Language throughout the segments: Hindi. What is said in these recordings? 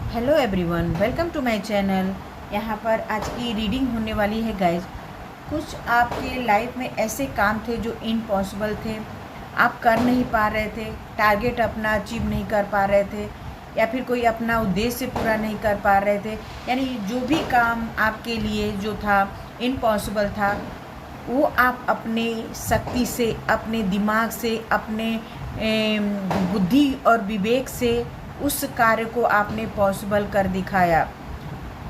Hello everyone, welcome to my channel. यहाँ पर आज की रीडिंग होने वाली है गाइज। कुछ आपके लाइफ में ऐसे काम थे जो इम्पॉसिबल थे, आप कर नहीं पा रहे थे, टारगेट अपना अचीव नहीं कर पा रहे थे, या फिर कोई अपना उद्देश्य पूरा नहीं कर पा रहे थे। यानी जो भी काम आपके लिए जो था इम्पॉसिबल था, वो आप अपने शक्ति से, अपने दिमाग से, अपने बुद्धि और विवेक से उस कार्य को आपने पॉसिबल कर दिखाया।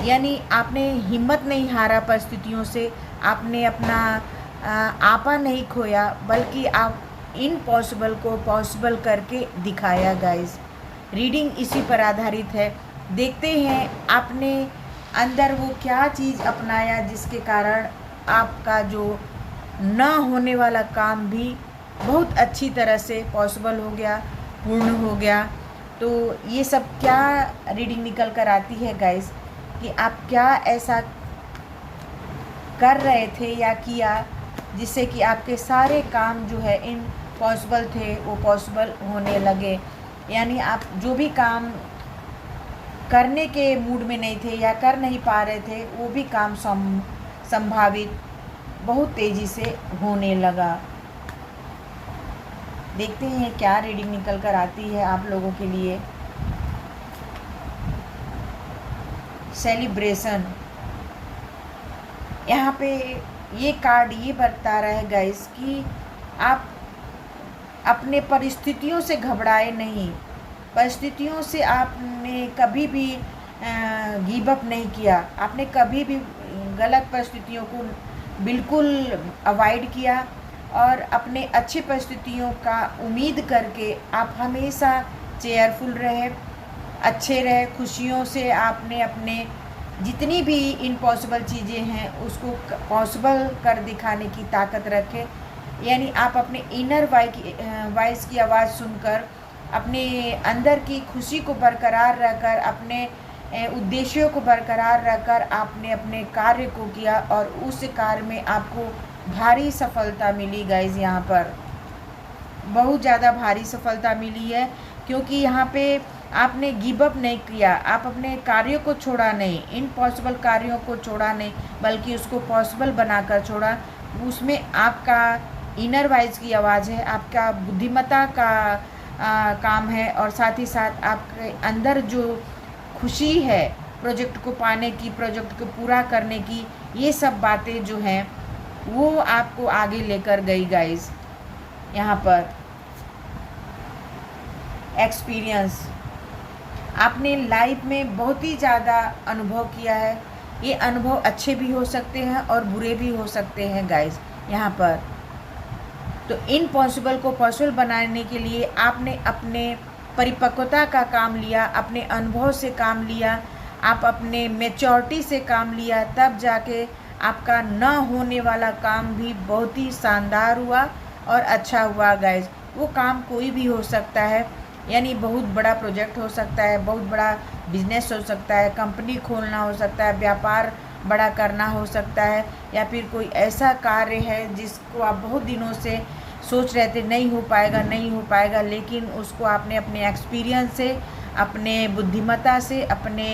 यानी आपने हिम्मत नहीं हारा परिस्थितियों से, आपने अपना आपा नहीं खोया, बल्कि आप इम्पॉसिबल को पॉसिबल करके दिखाया गाइस। रीडिंग इसी पर आधारित है। देखते हैं आपने अंदर वो क्या चीज़ अपनाया जिसके कारण आपका जो न होने वाला काम भी बहुत अच्छी तरह से पॉसिबल हो गया, पूर्ण हो गया। तो ये सब क्या रीडिंग निकल कर आती है गाइस, कि आप क्या ऐसा कर रहे थे या किया जिससे कि आपके सारे काम जो है इम्पॉसिबल थे वो पॉसिबल होने लगे। यानी आप जो भी काम करने के मूड में नहीं थे या कर नहीं पा रहे थे, वो भी काम संभावित बहुत तेज़ी से होने लगा। देखते हैं क्या रीडिंग निकल कर आती है आप लोगों के लिए। सेलिब्रेशन, यहाँ पे ये कार्ड ये बता रहा है गाइस कि आप अपने परिस्थितियों से घबराए नहीं। परिस्थितियों से आपने कभी भी गिव अप नहीं किया, आपने कभी भी गलत परिस्थितियों को बिल्कुल अवॉइड किया, और अपने अच्छी परिस्थितियों का उम्मीद करके आप हमेशा चेयरफुल रहे, अच्छे रहे, खुशियों से आपने अपने जितनी भी इम्पॉसिबल चीज़ें हैं उसको पॉसिबल कर दिखाने की ताकत रखे। यानी आप अपने इनर वॉइस की आवाज़ सुनकर अपने अंदर की खुशी को बरकरार रखकर, अपने उद्देश्यों को बरकरार रखकर आपने अपने कार्य को किया, और उस कार्य में आपको भारी सफलता मिली गाइज। यहाँ पर बहुत ज़्यादा भारी सफलता मिली है, क्योंकि यहाँ पे आपने गिव अप नहीं किया, आप अपने कार्यों को छोड़ा नहीं, इम्पॉसिबल कार्यों को छोड़ा नहीं, बल्कि उसको पॉसिबल बनाकर छोड़ा। उसमें आपका इनर वॉइस की आवाज़ है, आपका बुद्धिमत्ता का काम है, और साथ ही साथ आपके अंदर जो खुशी है प्रोजेक्ट को पाने की, प्रोजेक्ट को पूरा करने की, ये सब बातें जो हैं वो आपको आगे लेकर गई गाइस। यहाँ पर एक्सपीरियंस, आपने लाइफ में बहुत ही ज़्यादा अनुभव किया है। ये अनुभव अच्छे भी हो सकते हैं और बुरे भी हो सकते हैं गाइस। यहाँ पर तो इम्पॉसिबल को पॉसिबल बनाने के लिए आपने अपने परिपक्वता का काम लिया, अपने अनुभव से काम लिया, आप अपने मैच्योरिटी से काम लिया, तब जाके आपका न होने वाला काम भी बहुत ही शानदार हुआ और अच्छा हुआ गाइस। वो काम कोई भी हो सकता है, यानी बहुत बड़ा प्रोजेक्ट हो सकता है, बहुत बड़ा बिजनेस हो सकता है, कंपनी खोलना हो सकता है, व्यापार बड़ा करना हो सकता है, या फिर कोई ऐसा कार्य है जिसको आप बहुत दिनों से सोच रहे थे नहीं हो पाएगा, नहीं हो पाएगा, लेकिन उसको आपने अपने एक्सपीरियंस से, अपने बुद्धिमत्ता से, अपने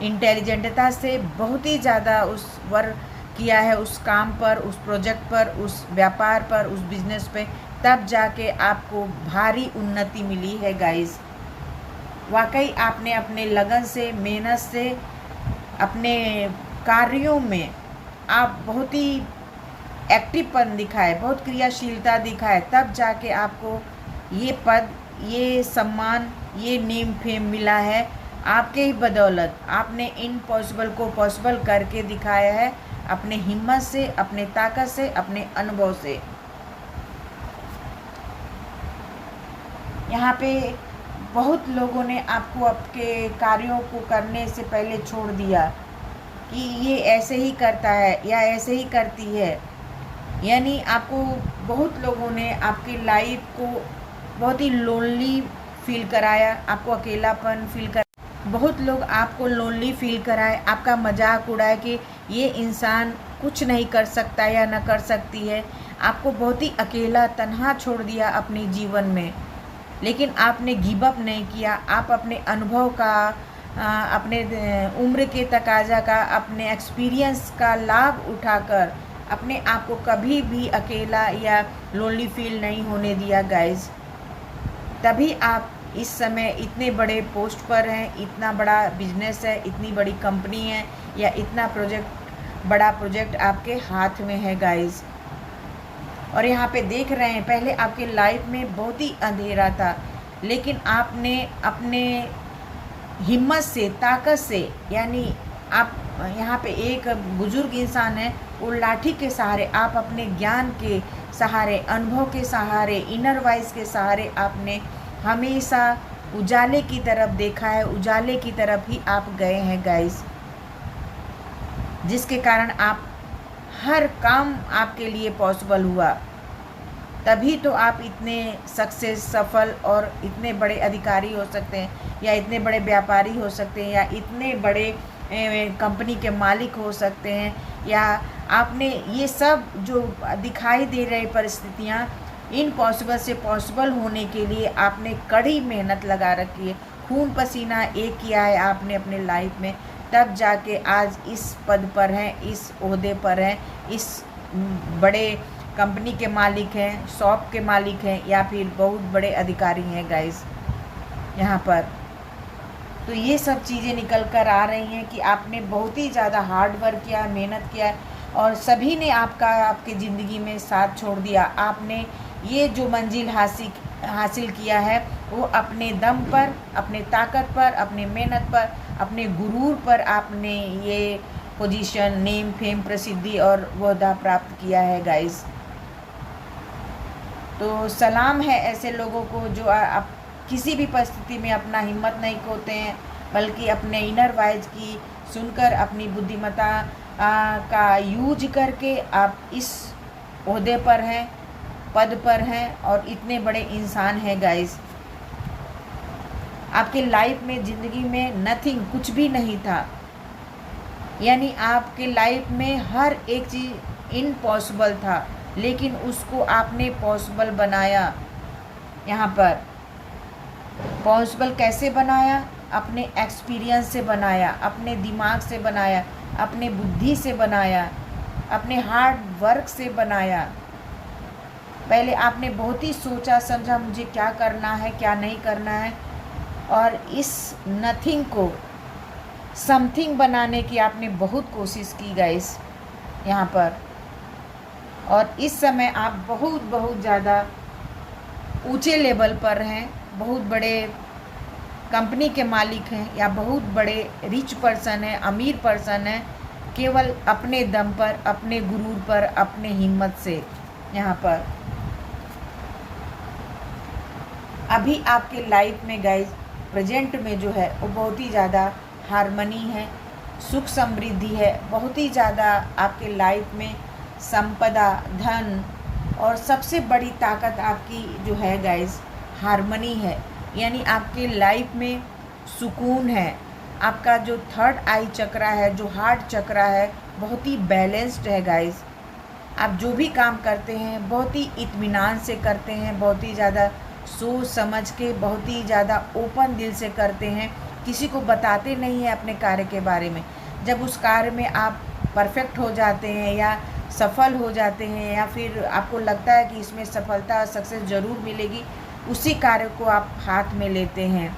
इंटेलिजेंटता से बहुत ही ज़्यादा उस वर्क किया है, उस काम पर, उस प्रोजेक्ट पर, उस व्यापार पर, उस बिज़नेस पे, तब जाके आपको भारी उन्नति मिली है गाइस। वाकई आपने अपने लगन से, मेहनत से, अपने कार्यों में आप बहुत ही एक्टिवपन दिखाए, बहुत क्रियाशीलता दिखाए, तब जाके आपको ये पद, ये सम्मान, ये नेम फेम मिला है। आपके ही बदौलत आपने इम्पॉसिबल को पॉसिबल करके दिखाया है, अपने हिम्मत से, अपने ताकत से, अपने अनुभव से। यहाँ पे बहुत लोगों ने आपको आपके कार्यों को करने से पहले छोड़ दिया कि ये ऐसे ही करता है या ऐसे ही करती है। यानी आपको बहुत लोगों ने आपकी लाइफ को बहुत ही लोनली फील कराया, आपको अकेलापन फील कराया, बहुत लोग आपको लोनली फील कराए, आपका मजाक उड़ाए कि ये इंसान कुछ नहीं कर सकता या न कर सकती है, आपको बहुत ही अकेला तन्हा छोड़ दिया अपने जीवन में। लेकिन आपने गिव अप नहीं किया, आप अपने अनुभव का अपने उम्र के तकाजा का, अपने एक्सपीरियंस का लाभ उठाकर अपने आप को कभी भी अकेला या लोनली फील नहीं होने दिया गाइज। तभी आप इस समय इतने बड़े पोस्ट पर हैं, इतना बड़ा बिजनेस है, इतनी बड़ी कंपनी है, या इतना बड़ा प्रोजेक्ट आपके हाथ में है गाइज। और यहाँ पे देख रहे हैं, पहले आपके लाइफ में बहुत ही अंधेरा था, लेकिन आपने अपने हिम्मत से, ताकत से, यानी आप यहाँ पे एक बुजुर्ग इंसान है, वो लाठी के सहारे, आप अपने ज्ञान के सहारे, अनुभव के सहारे, इनर वॉइस के सहारे आपने हमेशा उजाले की तरफ देखा है, उजाले की तरफ ही आप गए हैं गाइस, जिसके कारण आप हर काम आपके लिए पॉसिबल हुआ। तभी तो आप इतने सक्सेस, सफल और इतने बड़े अधिकारी हो सकते हैं, या इतने बड़े व्यापारी हो सकते हैं, या इतने बड़े कंपनी के मालिक हो सकते हैं, या आपने ये सब जो दिखाई दे रही परिस्थितियाँ, इम्पॉसिबल से पॉसिबल होने के लिए आपने कड़ी मेहनत लगा रखी है, खून पसीना एक किया है आपने अपने लाइफ में, तब जाके आज इस पद पर हैं, इस ओहदे पर हैं, इस बड़े कंपनी के मालिक हैं, शॉप के मालिक हैं, या फिर बहुत बड़े अधिकारी हैं गाइस यहाँ पर। तो ये सब चीज़ें निकल कर आ रही हैं कि आपने बहुत ही ज़्यादा हार्ड वर्क किया, मेहनत किया, और सभी ने आपके ज़िंदगी में साथ छोड़ दिया। आपने ये जो मंजिल हासिल किया है वो अपने दम पर, अपने ताकत पर, अपने मेहनत पर, अपने गुरूर पर आपने ये पोजीशन, नेम, फेम, प्रसिद्धि और वहदा प्राप्त किया है गाइस। तो सलाम है ऐसे लोगों को जो आप किसी भी परिस्थिति में अपना हिम्मत नहीं खोते हैं, बल्कि अपने इनर वॉइस की सुनकर, अपनी बुद्धिमत्ता का यूज करके आप इस ओहदे पर हैं, पद पर हैं, और इतने बड़े इंसान हैं गाइस। आपके लाइफ में, ज़िंदगी में नथिंग, कुछ भी नहीं था, यानी आपके लाइफ में हर एक चीज़ इम्पॉसिबल था, लेकिन उसको आपने पॉसिबल बनाया। यहाँ पर पॉसिबल कैसे बनाया? अपने एक्सपीरियंस से बनाया, अपने दिमाग से बनाया, अपने बुद्धि से बनाया, अपने हार्ड वर्क से बनाया। पहले आपने बहुत ही सोचा समझा, मुझे क्या करना है, क्या नहीं करना है, और इस नथिंग को समथिंग बनाने की आपने बहुत कोशिश की गाइस यहाँ पर। और इस समय आप बहुत ज़्यादा ऊंचे लेवल पर हैं, बहुत बड़े कंपनी के मालिक हैं, या बहुत बड़े रिच पर्सन हैं, अमीर पर्सन हैं, केवल अपने दम पर, अपने गुरूर पर, अपने हिम्मत से। यहाँ पर अभी आपके लाइफ में गाइस, प्रेजेंट में जो है वो बहुत ही ज़्यादा हार्मनी है, सुख समृद्धि है, बहुत ही ज़्यादा आपके लाइफ में संपदा, धन, और सबसे बड़ी ताकत आपकी जो है गाइस, हार्मनी है। यानी आपके लाइफ में सुकून है। आपका जो थर्ड आई चक्रा है, जो हार्ट चक्रा है, बहुत ही बैलेंस्ड है गाइस। आप जो भी काम करते हैं बहुत ही इत्मीनान से करते हैं, बहुत ही ज़्यादा सोच समझ के, बहुत ही ज़्यादा ओपन दिल से करते हैं, किसी को बताते नहीं हैं अपने कार्य के बारे में। जब उस कार्य में आप परफेक्ट हो जाते हैं, या सफल हो जाते हैं, या फिर आपको लगता है कि इसमें सफलता, सक्सेस ज़रूर मिलेगी, उसी कार्य को आप हाथ में लेते हैं।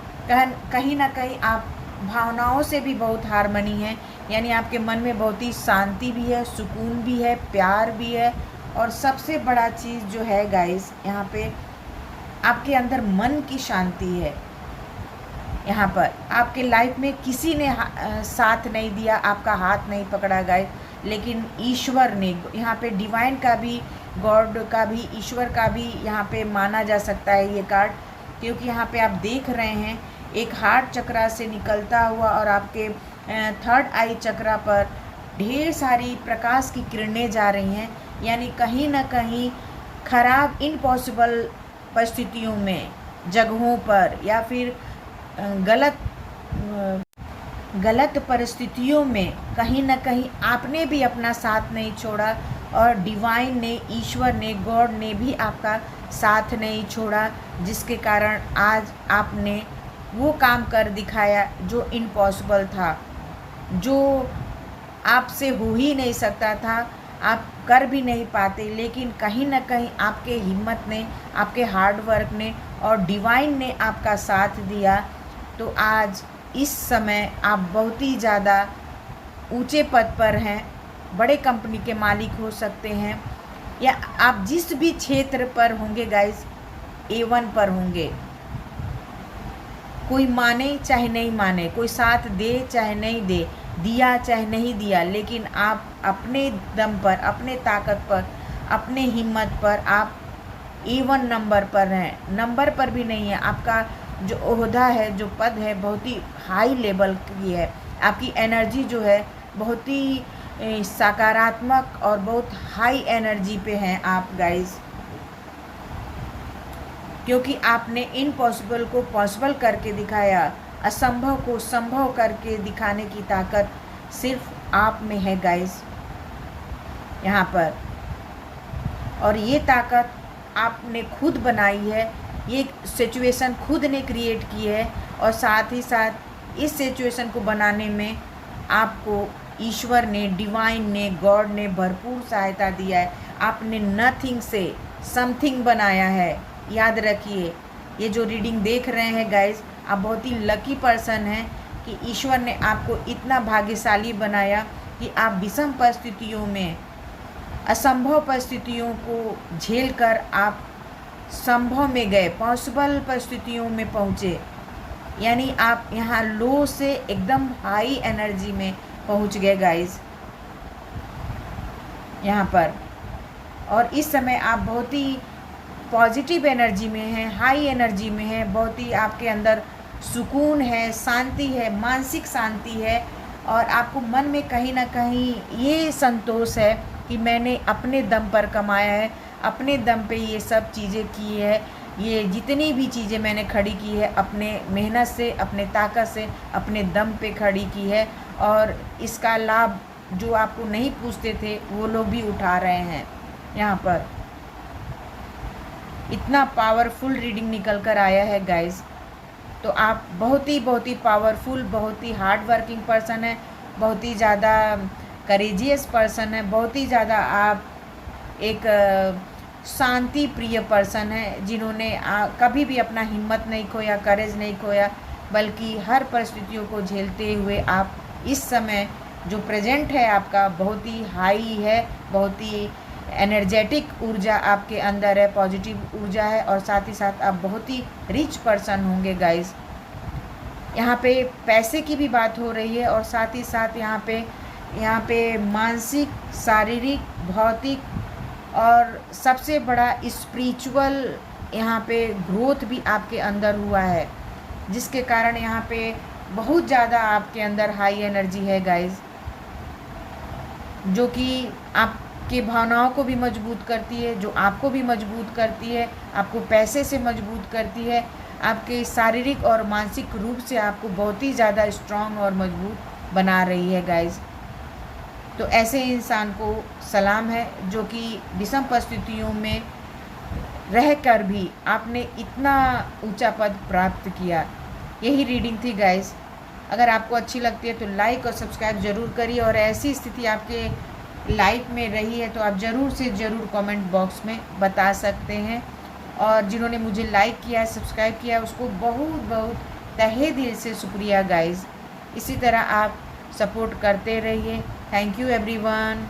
कहीं ना कहीं आप भावनाओं से भी बहुत हार्मनी है, यानी आपके मन में बहुत ही शांति भी है, सुकून भी है, प्यार भी है, और सबसे बड़ा चीज़ जो है गाइस, यहाँ पे आपके अंदर मन की शांति है। यहाँ पर आपके लाइफ में किसी ने साथ नहीं दिया, आपका हाथ नहीं पकड़ा गाइस, लेकिन ईश्वर ने, यहाँ पे डिवाइन का भी, गॉड का भी, ईश्वर का भी यहाँ पे माना जा सकता है ये कार्ड, क्योंकि यहाँ पे आप देख रहे हैं एक हार्ट चक्रा से निकलता हुआ, और आपके थर्ड आई चक्रा पर ढेर सारी प्रकाश की किरणें जा रही हैं। यानी कहीं ना कहीं खराब, इम्पॉसिबल परिस्थितियों में, जगहों पर, या फिर गलत परिस्थितियों में कहीं ना कहीं आपने भी अपना साथ नहीं छोड़ा, और डिवाइन ने, ईश्वर ने, गॉड ने भी आपका साथ नहीं छोड़ा, जिसके कारण आज आपने वो काम कर दिखाया जो इम्पॉसिबल था, जो आपसे हो ही नहीं सकता था, आप कर भी नहीं पाते, लेकिन कहीं ना कहीं आपके हिम्मत ने, आपके हार्ड वर्क ने और डिवाइन ने आपका साथ दिया। तो आज इस समय आप बहुत ही ज़्यादा ऊंचे पद पर हैं, बड़े कंपनी के मालिक हो सकते हैं, या आप जिस भी क्षेत्र पर होंगे गाइस, A1 पर होंगे। कोई माने चाहे नहीं माने, कोई साथ दे चाहे नहीं दे, दिया चाहे नहीं दिया, लेकिन आप अपने दम पर, अपने ताकत पर, अपने हिम्मत पर आप A1 नंबर पर हैं। नंबर पर भी नहीं है, आपका जो ओहदा है, जो पद है, बहुत ही हाई लेवल की है। आपकी एनर्जी जो है बहुत ही सकारात्मक और बहुत हाई एनर्जी पे हैं आप गाइस, क्योंकि आपने इम्पॉसिबल को पॉसिबल करके दिखाया। असंभव को संभव करके दिखाने की ताकत सिर्फ आप में है गाइस यहाँ पर, और ये ताकत आपने खुद बनाई है, ये सिचुएशन खुद ने क्रिएट की है, और साथ ही साथ इस सिचुएशन को बनाने में आपको ईश्वर ने, डिवाइन ने, गॉड ने भरपूर सहायता दिया है। आपने नथिंग से समथिंग बनाया है। याद रखिए, ये जो रीडिंग देख रहे हैं गाइस, आप बहुत ही लकी पर्सन हैं कि ईश्वर ने आपको इतना भाग्यशाली बनाया कि आप विषम परिस्थितियों में, असंभव परिस्थितियों को झेलकर आप संभव में गए, पॉसिबल परिस्थितियों में पहुँचे। यानी आप यहाँ लो से एकदम हाई एनर्जी में पहुँच गए गाइस यहाँ पर। और इस समय आप बहुत ही पॉजिटिव एनर्जी में हैं, हाई एनर्जी में हैं, बहुत ही आपके अंदर सुकून है, शांति है, मानसिक शांति है, और आपको मन में कहीं ना कहीं ये संतोष है कि मैंने अपने दम पर कमाया है, अपने दम पे ये सब चीज़ें की है, ये जितनी भी चीज़ें मैंने खड़ी की है अपने मेहनत से, अपने ताकत से, अपने दम पे खड़ी की है, और इसका लाभ जो आपको नहीं पूछते थे वो लोग भी उठा रहे हैं यहाँ पर। इतना पावरफुल रीडिंग निकल कर आया है गाइस। तो आप बहुत ही पावरफुल, बहुत ही हार्ड वर्किंग पर्सन है, बहुत ही ज़्यादा करेजियस पर्सन है, बहुत ही ज़्यादा आप एक शांति प्रिय पर्सन है, जिन्होंने कभी भी अपना हिम्मत नहीं खोया, करेज नहीं खोया, बल्कि हर परिस्थितियों को झेलते हुए आप इस समय जो प्रेजेंट है आपका बहुत ही हाई है, बहुत ही एनर्जेटिक ऊर्जा आपके अंदर है, पॉजिटिव ऊर्जा है, और साथ ही साथ आप बहुत ही रिच पर्सन होंगे गाइस। यहाँ पे पैसे की भी बात हो रही है, और साथ ही साथ यहाँ पे मानसिक, शारीरिक, भौतिक और सबसे बड़ा स्पिरिचुअल यहाँ पे ग्रोथ भी आपके अंदर हुआ है, जिसके कारण यहाँ पे बहुत ज़्यादा आपके अंदर हाई एनर्जी है गाइस, जो कि आपके भावनाओं को भी मजबूत करती है, जो आपको भी मजबूत करती है, आपको पैसे से मजबूत करती है, आपके शारीरिक और मानसिक रूप से आपको बहुत ही ज़्यादा स्ट्रांग और मजबूत बना रही है गाइस। तो ऐसे इंसान को सलाम है जो कि विषम परिस्थितियों में रहकर भी आपने इतना ऊंचा पद प्राप्त किया। यही रीडिंग थी गाइस। अगर आपको अच्छी लगती है तो लाइक और सब्सक्राइब ज़रूर करिए, और ऐसी स्थिति आपके लाइफ में रही है तो आप ज़रूर से ज़रूर कमेंट बॉक्स में बता सकते हैं। और जिन्होंने मुझे लाइक किया है, सब्सक्राइब किया है, उसको बहुत बहुत तहे दिल से शुक्रिया गाइस। इसी तरह आप सपोर्ट करते रहिए। Thank you everyone.